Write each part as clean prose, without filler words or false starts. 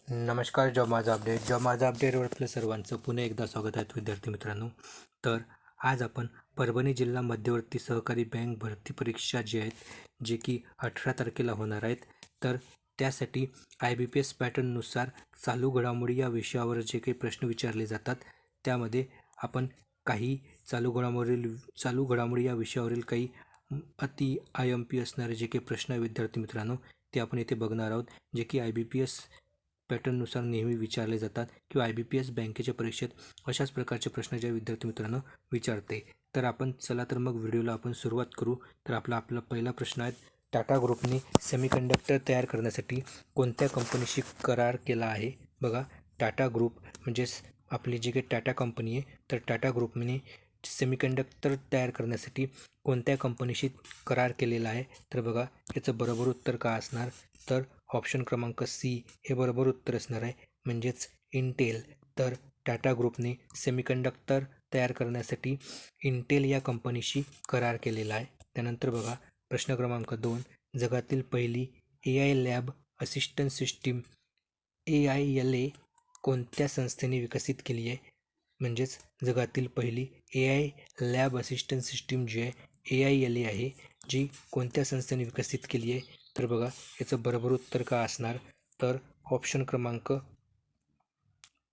नमस्कार. जॉब माझा अपडेटवर आपलं सर्वांचं पुन्हा एकदा स्वागत आहे विद्यार्थी मित्रांनो. तर आज आपण परभणी जिल्हा मध्यवर्ती सहकारी बँक भरती परीक्षा जी आहेत जे की 18 तारखेला होणार आहेत, तर त्यासाठी IBPS पॅटर्ननुसार चालू घडामोडी या विषयावर जे काही प्रश्न विचारले जातात त्यामध्ये आपण काही चालू घडामोडी या विषयावरील काही अति IMP असणारे जे काही प्रश्न आहे विद्यार्थी मित्रांनो ते आपण इथे बघणार आहोत, जे की IBPS पॅटर्ननुसार नेहमी विचारले जातात किंवा IBPS बँकेच्या परीक्षेत अशाच प्रकारचे प्रश्न ज्या विद्यार्थी मित्रांनो विचारते. तर आपण चला तर मग व्हिडिओला आपण सुरुवात करू. तर आपला पहिला प्रश्न आहे, टाटा ग्रुपने सेमीकंडक्टर तयार करण्यासाठी कोणत्या कंपनीशी करार केला आहे? बघा, टाटा ग्रुप म्हणजेच आपली जी काही टाटा कंपनी आहे, तर टाटा ग्रुपने सेमीकंडक्टर तयार करण्यासाठी कोणत्या कंपनीशी करार केलेला आहे? तर बघा, याचं बरोबर उत्तर का असणार? तर ऑप्शन क्रमांक सी हे बरोबर उत्तर असणार आहे, म्हणजेच इंटेल. तर टाटा ग्रुपने सेमीकंडक्टर तयार करण्यासाठी इंटेल या कंपनीशी करार केलेला आहे. त्यानंतर बघा, प्रश्न क्रमांक 2, जगातील पहिली AI lab assistant system AILA कोणत्या संस्थेने विकसित केली आहे? म्हणजेच जगातील पहिली AI लॅब असिस्टंट सिस्टीम जी आहे AILA आहे, जी कोणत्या संस्थेने विकसित केली आहे? तर बघा, याचं बरोबर उत्तर का असणार? तर ऑप्शन क्रमांक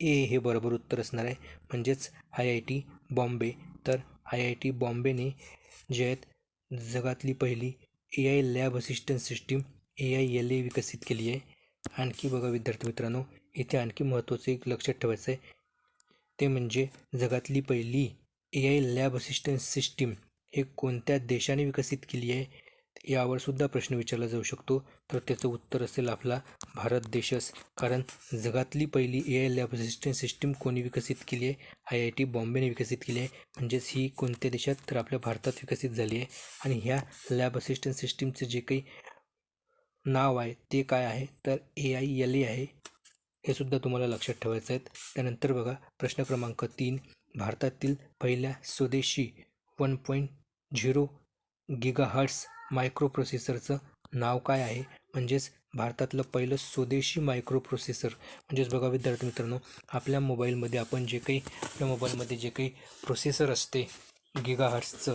ए हे बरोबर उत्तर असणार आहे, म्हणजेच IIT बॉम्बे. तर IIT बॉम्बेने जे आहेत जगातली पहिली AI lab assistant system AILA विकसित केली आहे. आणखी बघा विद्यार्थी मित्रांनो, इथे आणखी महत्त्वाचं एक लक्षात ठेवायचं आहे, ते म्हणजे जगातली पहिली AI लॅब असिस्टंट सिस्टीम हे कोणत्या देशाने विकसित केली आहे, यावर सुद्धा प्रश्न विचारला जाऊ शकतो. तर त्याचं उत्तर असेल आपला भारत देशच. कारण जगातली पहिली AI लॅब असिस्टंट सिस्टीम कोणी विकसित केली आहे? IIT बॉम्बेने विकसित केली आहे. म्हणजेच ही कोणत्या देशात? तर आपल्या भारतात विकसित झाली आहे. आणि ह्या लॅब असिस्टंट सिस्टीमचं जे काही नाव आहे ते काय आहे? तर AILA आहे. हे सुद्धा तुम्हाला लक्षात ठेवायचं आहे. त्यानंतर बघा, प्रश्न क्रमांक 3, भारतातील पहिल्या स्वदेशी 1.0 गिगाहर्ट्स मायक्रो प्रोसेसरचं नाव काय आहे? म्हणजेच भारतातलं पहिलं स्वदेशी मायक्रो प्रोसेसर. म्हणजेच बघा विद्यार्थी मित्रांनो, आपल्या मोबाईलमध्ये जे काही प्रोसेसर असते गिगाहर्ट्सचं,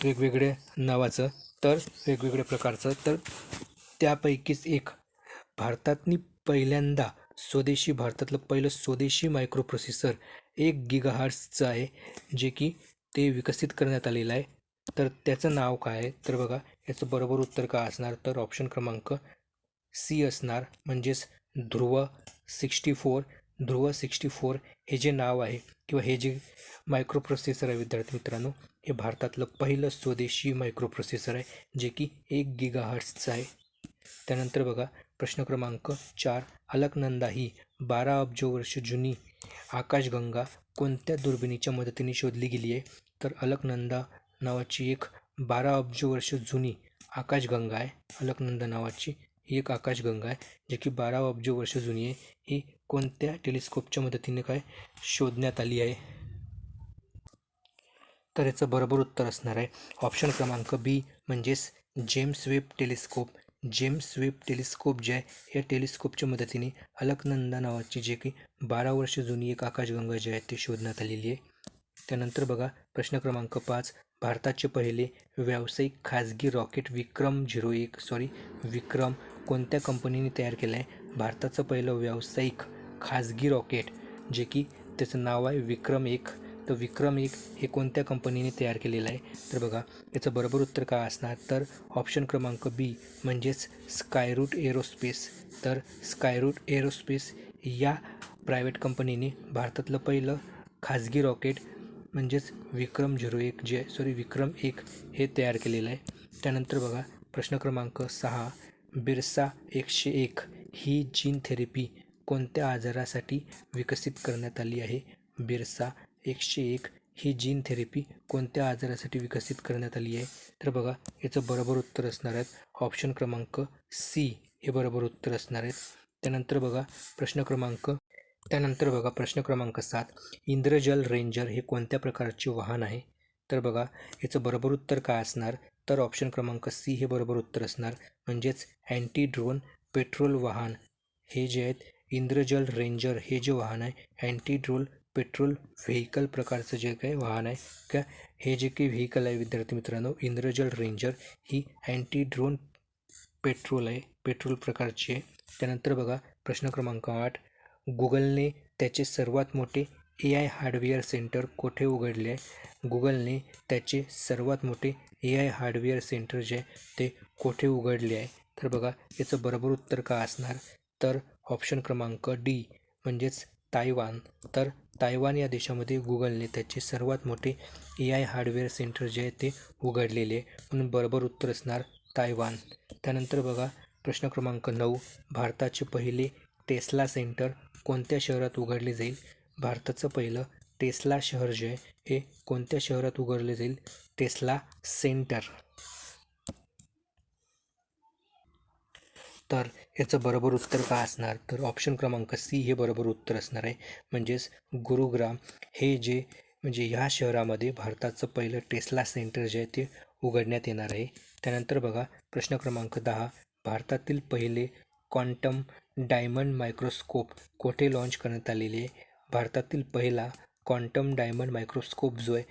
वेगवेगळ्या नावाचं, तर वेगवेगळ्या प्रकारचं, तर त्यापैकीच एक भारतातलं पहिलं स्वदेशी मायक्रो प्रोसेसर 1 गिगाहर्ट्सचं आहे, जे की ते विकसित करण्यात आलेलं आहे. तर त्याचं नाव काय आहे? तर बघा, याचं बरोबर उत्तर का असणार? तर ऑप्शन क्रमांक सी असणार, म्हणजेच ध्रुव 64 हे जे नाव आहे किंवा हे जे मायक्रो प्रोसेसर आहे विद्यार्थी मित्रांनो, हे भारतातलं पहिलं स्वदेशी मायक्रो प्रोसेसर आहे, जे की 1 गिगाहर्ट्सचं आहे. त्यानंतर बघा, प्रश्न क्रमांक 4, अलकनंदा ही 12 अब्ज वर्ष जुनी आकाशगंगा कोणत्या दुर्बिणीच्या मदतीने शोधली गेली आहे? तर अलकनंदा नावाची एक 12 अब्ज वर्ष जुनी आकाशगंगा आहे. अलकनंदा नावाची ही एक आकाशगंगा आहे, जी की 12 अब्ज वर्ष जुनी आहे. ही कोणत्या टेलिस्कोपच्या मदतीने शोधण्यात आली आहे? तर याचं बरोबर उत्तर असणार आहे ऑप्शन क्रमांक बी, म्हणजेच James Webb telescope. James Webb telescope जे आहे, या टेलिस्कोपच्या मदतीने अलकनंदा नावाची जे की 12 वर्ष जुनी एक आकाशगंगा जी आहे ती शोधण्यात आलेली आहे. त्यानंतर बघा, प्रश्न क्रमांक 5, भारताचे पहिले व्यावसायिक खाजगी रॉकेट विक्रम कोणत्या कंपनीने तयार केलं आहे? भारताचं पहिलं व्यावसायिक खाजगी रॉकेट जे की त्याचं नाव आहे विक्रम-1. तर विक्रम-1 हे कोणत्या कंपनीने तयार केलेलं आहे? तर बघा, याचं बरोबर उत्तर काय असणार? तर ऑप्शन क्रमांक बी, म्हणजेच स्कायरूट एरोस्पेस. तर स्कायरूट एरोस्पेस या प्रायव्हेट कंपनीने भारतातलं पहिलं खाजगी रॉकेट म्हणजेच विक्रम-1 हे तयार केलेलं आहे. त्यानंतर बघा, प्रश्न क्रमांक 6, बिरसा 101 ही जीन थेरपी कोणत्या आजारासाठी विकसित करण्यात आली आहे? बिरसा 101 ही जीन थेरपी कोणत्या आजारासाठी विकसित करण्यात आली आहे? तर बघा, याचं बरोबर उत्तर असणार आहे ऑप्शन क्रमांक सी हे बरोबर उत्तर असणार आहे. त्यानंतर बघा, प्रश्न क्रमांक 7, इंद्रजल रेंजर हे कोणत्या प्रकारचे वाहन आहे? तर बघा, याचं बरोबर उत्तर काय असणार? तर ऑप्शन क्रमांक सी हे बरोबर उत्तर असणार, म्हणजेच अँटी ड्रोन पेट्रोल वाहन. हे जे आहेत इंद्रजल रेंजर हे जे वाहन आहे अँटी ड्रोन पेट्रोल व्हेकल प्रकारचं जे काही वाहन आहे का हे जे काही व्हेकल आहे विद्यार्थी मित्रांनो इंद्रजल रेंजर ही अँटी ड्रोन पेट्रोल प्रकारची आहे. त्यानंतर बघा प्रश्न क्रमांक 8 गुगलने त्याचे सर्वात मोठे AI हार्डवेअर सेंटर कोठे उघडले आहे? गुगलने त्याचे सर्वात मोठे AI हार्डवेअर सेंटर जे ते कोठे उघडले आहे? तर बघा याचं बरोबर उत्तर का असणार? तर ऑप्शन क्रमांक डी म्हणजेच तायवान. तर तायवान या देशामध्ये गुगलने त्याचे सर्वात मोठे AI हार्डवेअर सेंटर जे आहे ते उघडलेले आहे, म्हणून बरोबर उत्तर असणार तायवान. त्यानंतर बघा प्रश्न क्रमांक 9 भारताचे पहिले टेस्ला सेंटर कोणत्या शहरात उघडले जाईल? भारताचं पहिलं टेस्ला शहर जे आहे हे कोणत्या शहरात उघडले जाईल? Tesla centre. तर याचं बरोबर उत्तर काय असणार? तर ऑप्शन क्रमांक सी हे बरोबर उत्तर असणार आहे. म्हणजेच गुरुग्राम हे जे म्हणजे ह्या शहरामध्ये भारताचं पहिलं टेस्ला सेंटर जे आहे ते उघडण्यात येणार आहे. त्यानंतर बघा प्रश्न क्रमांक 10 भारतातील पहिले क्वांटम डायमंड मायक्रोस्कोप कोठे लॉन्च करण्यात आलेले आहे? भारतातील पहिला क्वांटम डायमंड मायक्रोस्कोप जो आहे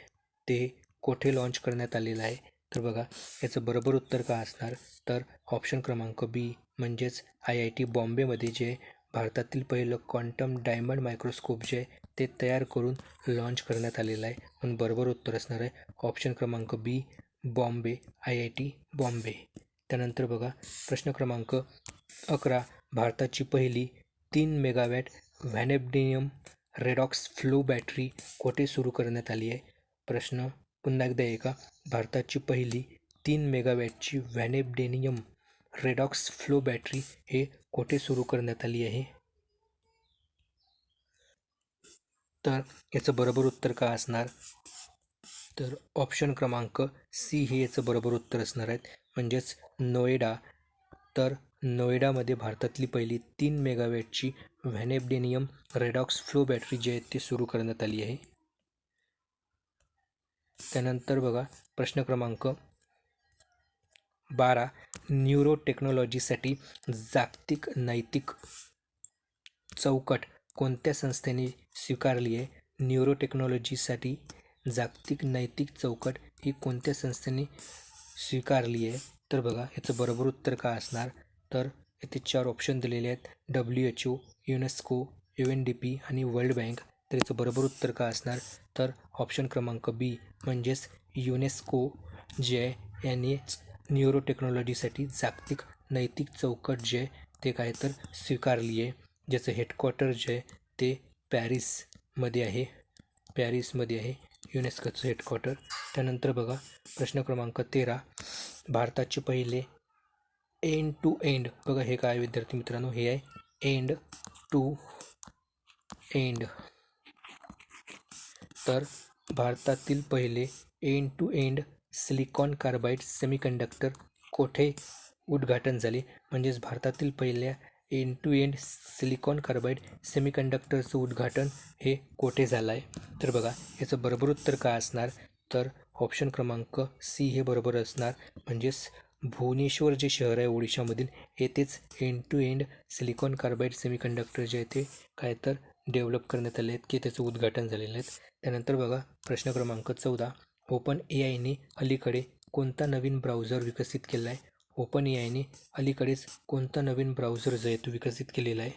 ते कोठे लॉन्च करण्यात आलेला आहे? तर बघा याचं बरोबर उत्तर काय असणार? तर ऑप्शन क्रमांक बी म्हणजेच IIT बॉम्बेमध्ये जे भारतातील पहिलं क्वांटम डायमंड मायक्रोस्कोप जे आहे ते तयार करून लॉन्च करण्यात आलेलं आहे, म्हणून बरोबर उत्तर असणार आहे ऑप्शन क्रमांक बी बॉम्बे IIT बॉम्बे. त्यानंतर बघा प्रश्न क्रमांक 11 भारताची पहिली 3 megawatt vanadium redox flow battery कोठे सुरू करण्यात आली आहे? प्रश्न पुन्हा एकदा आहे का? भारताची पहिली 3 मेगावॅटची व्हॅनेडियम रेडॉक्स फ्लो बॅटरी हे कोठे सुरू करण्यात आली आहे? तर याचं बरोबर उत्तर काय असणार? तर ऑप्शन क्रमांक सी हे याचं बरोबर उत्तर असणार आहे, म्हणजेच नोएडा. तर नोएडामध्ये भारतातली पहिली 3 मेगावॅटची व्हॅनेडियम रेडॉक्स फ्लो बॅटरी जी आहे ती सुरू करण्यात आली आहे. त्यानंतर बघा प्रश्न क्रमांक 12 न्यूरो टेक्नॉलॉजीसाठी जागतिक नैतिक चौकट कोणत्या संस्थेने स्वीकारली आहे? न्यूरो टेक्नॉलॉजीसाठी जागतिक नैतिक चौकट ही कोणत्या संस्थेने स्वीकारली आहे? तर बघा याचं बरोबर उत्तर काय असणार? तर इथे 4 ऑप्शन दिलेले आहेत WHO, युनेस्को, UNDP आणि वर्ल्ड बँक. तर याचं बरोबर उत्तर काय असणार? तर ऑप्शन क्रमांक बी म्हणजेच युनेस्को जे आहे यांनी न्यूरो टेक्नॉलॉजीसाठी जागतिक नैतिक चौकट जे आहे ते काय तर स्वीकारली आहे, ज्याचं हेडक्वार्टर जे आहे ते पॅरिसमध्ये आहे युनेस्कोचं हेडक्वार्टर. त्यानंतर बघा प्रश्न क्रमांक 13 भारताचे पहिले एंड टू एंड बघा हे काय विद्यार्थी मित्रांनो? हे आहे एंड टू एंड. तर भारतातील पहिले end to end silicon carbide semiconductor कोठे उद्घाटन झाले? म्हणजेच भारतातील पहिल्या end to end silicon carbide सेमीकंडक्टरचं उद्घाटन हे कोठे झालं आहे? तर बघा याचं बरोबर उत्तर काय असणार? तर ऑप्शन क्रमांक सी हे बरोबर असणार, म्हणजेच भुवनेश्वर जे शहर आहे ओडिशामधील येथेच end to end silicon carbide semiconductor जे आहे ते काय तर डेव्हलप करण्यात आले आहेत की त्याचं उद्घाटन झालेलं आहे. त्यानंतर बघा प्रश्न क्रमांक 14 ओपन AIने अलीकडे कोणता नवीन ब्राउझर विकसित केला आहे? ओपन AIने अलीकडेच कोणता नवीन ब्राउझर जो आहे तो विकसित केलेला आहे?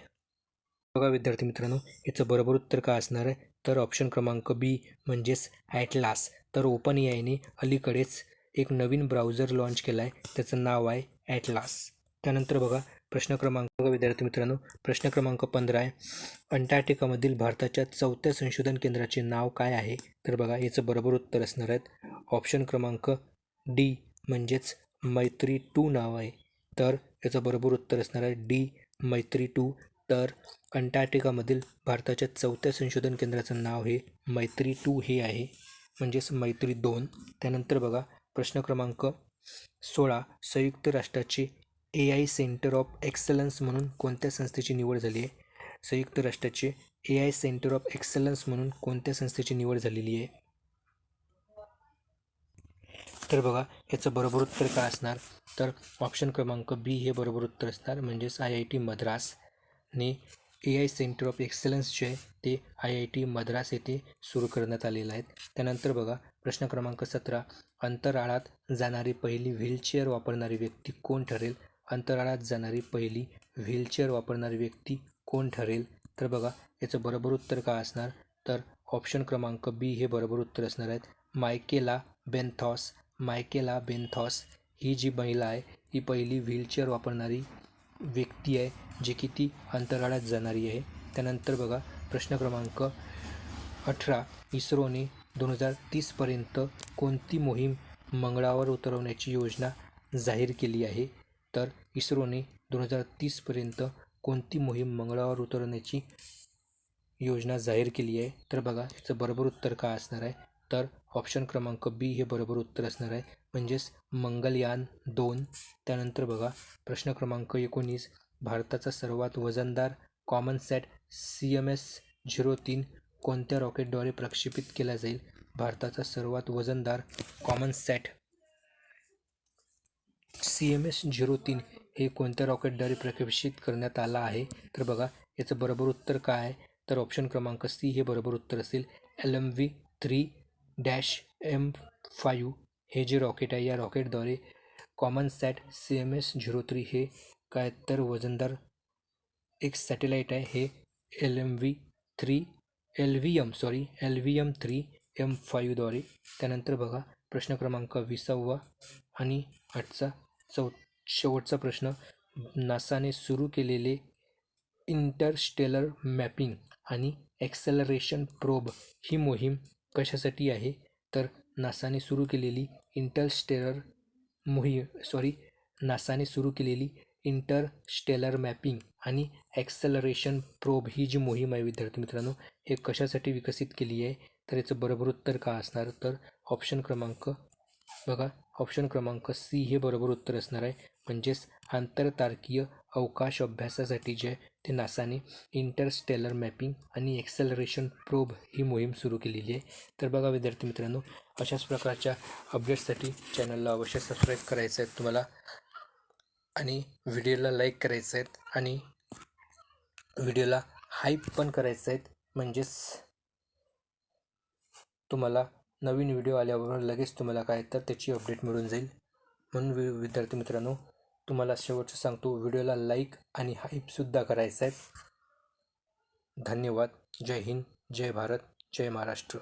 बघा विद्यार्थी मित्रांनो याचं बरोबर उत्तर काय असणार आहे? तर ऑप्शन क्रमांक बी म्हणजेच ॲटलास. तर ओपन AIने अलीकडेच एक नवीन ब्राउझर लॉन्च केला आहे, त्याचं नाव आहे ॲटलास. त्यानंतर बघा प्रश्न क्रमांक विद्यार्थी मित्रांनो प्रश्न क्रमांक 15 आहे अंटार्क्टिकामधील भारताच्या 4थ्या संशोधन केंद्राचे नाव काय आहे? तर बघा याचं बरोबर उत्तर असणार आहे ऑप्शन क्रमांक डी म्हणजेच मैत्री-2 नाव आहे. तर याचं बरोबर उत्तर असणार आहे डी मैत्री-2. तर अंटार्क्टिकामधील भारताच्या 4थ्या संशोधन केंद्राचं नाव हे मैत्री-2 हे आहे, म्हणजेच मैत्री-2. त्यानंतर बघा प्रश्न क्रमांक 16 संयुक्त राष्ट्राचे AI सेंटर ऑफ एक्सलन्स म्हणून कोणत्या संस्थेची निवड झाली आहे? संयुक्त राष्ट्राचे AI सेंटर ऑफ एक्सलन्स म्हणून कोणत्या संस्थेची निवड झालेली आहे? तर बघा याचं बरोबर उत्तर काय असणार? तर ऑप्शन क्रमांक बी हे बरोबर उत्तर असणार, म्हणजेच IIT मद्रास. ने AI सेंटर ऑफ एक्सलन्स जे आहे ते IIT मद्रास येथे सुरू करण्यात आलेलं आहे. त्यानंतर बघा प्रश्न क्रमांक 17, अंतराळात जाणारी पहिली व्हीलचेअर वापरणारी व्यक्ती कोण ठरेल? अंतराळात जाणारी पहिली व्हीलचेअर वापरणारी व्यक्ती कोण ठरेल? तर बघा याचं बरोबर उत्तर काय असणार? तर ऑप्शन क्रमांक बी हे बरोबर उत्तर असणार आहेत. मायकेला बेनथॉस ही जी महिला आहे ही पहिली व्हीलचेअर वापरणारी व्यक्ती आहे जी की ती अंतराळात जाणारी आहे. त्यानंतर बघा प्रश्न क्रमांक 18, इस्रोने 2030पर्यंत कोणती मोहीम मंगळावर उतरवण्याची योजना जाहीर केली आहे? तर इस्रोने 2030पर्यंत कोणती मोहीम मंगळावर उतरवण्याची योजना जाहीर केली आहे? तर बघा याचं बरोबर उत्तर काय असणार आहे? तर ऑप्शन क्रमांक बी हे बरोबर उत्तर असणार आहे, म्हणजेच मंगलयान 2. त्यानंतर बघा प्रश्न क्रमांक 19, भारताचा सर्वात वजनदार कॉमनसॅट CMS-03 कोणत्या रॉकेटद्वारे प्रक्षेपित केला जाईल? भारताचा सर्वात वजनदार कॉमनसॅट CMS-03 हे कोणत्या रॉकेटद्वारे प्रक्षेपित करण्यात आला आहे? तर बघा याचं बरोबर उत्तर काय आहे? तर ऑप्शन क्रमांक सी हे बरोबर उत्तर असेल. LMV-3-M5 हे जे रॉकेट आहे या रॉकेटद्वारे कॉमनसॅट CMS-03 हे काय तर वजनदार एक सॅटेलाईट आहे हे LVM-3M5द्वारे. त्यानंतर बघा प्रश्न क्रमांक 20 आणि आजचा शेवटचा प्रश्न, नासाने सुरू केलेले इंटरस्टेलर मॅपिंग आणि ॲक्सेलरेशन प्रोब ही मोहीम कशासाठी आहे? तर नासाने सुरू केलेली इंटरस्टेलर मॅपिंग आणि ॲक्सेलरेशन प्रोब ही जी मोहीम आहे विद्यार्थी मित्रांनो हे कशासाठी विकसित केली आहे? तर याचं बरोबर उत्तर काय असणार? तर ऑप्शन क्रमांक सी हे बरोबर उत्तर असणार आहे, म्हणजेच आंतरतारकीय अवकाश अभ्यासासाठी जे ते नासाने इंटरस्टेलर मॅपिंग आणि ॲक्सेलरेशन प्रोब ही मोहीम सुरू केलेली आहे. तर बघा विद्यार्थी मित्रांनो, अशाच प्रकारच्या अपडेट्ससाठी चॅनलला अवश्य सबस्क्राईब करायचं आहे तुम्हाला आणि व्हिडिओला लाईक करायचं आहेत आणि व्हिडिओला हाईप पण करायचं आहेत, म्हणजेच तुम्हाला नवीन व्हिडिओ आल्याबरोबर लगेच तुम्हाला काय तर त्याची अपडेट मिळून जाईल. म्हणून विद्यार्थी मित्रांनो तुम्हाला शेवटचं सांगतो, व्हिडिओला लाईक आणि हाईपसुद्धा करायचं आहे. धन्यवाद. जय हिंद, जय भारत, जय महाराष्ट्र.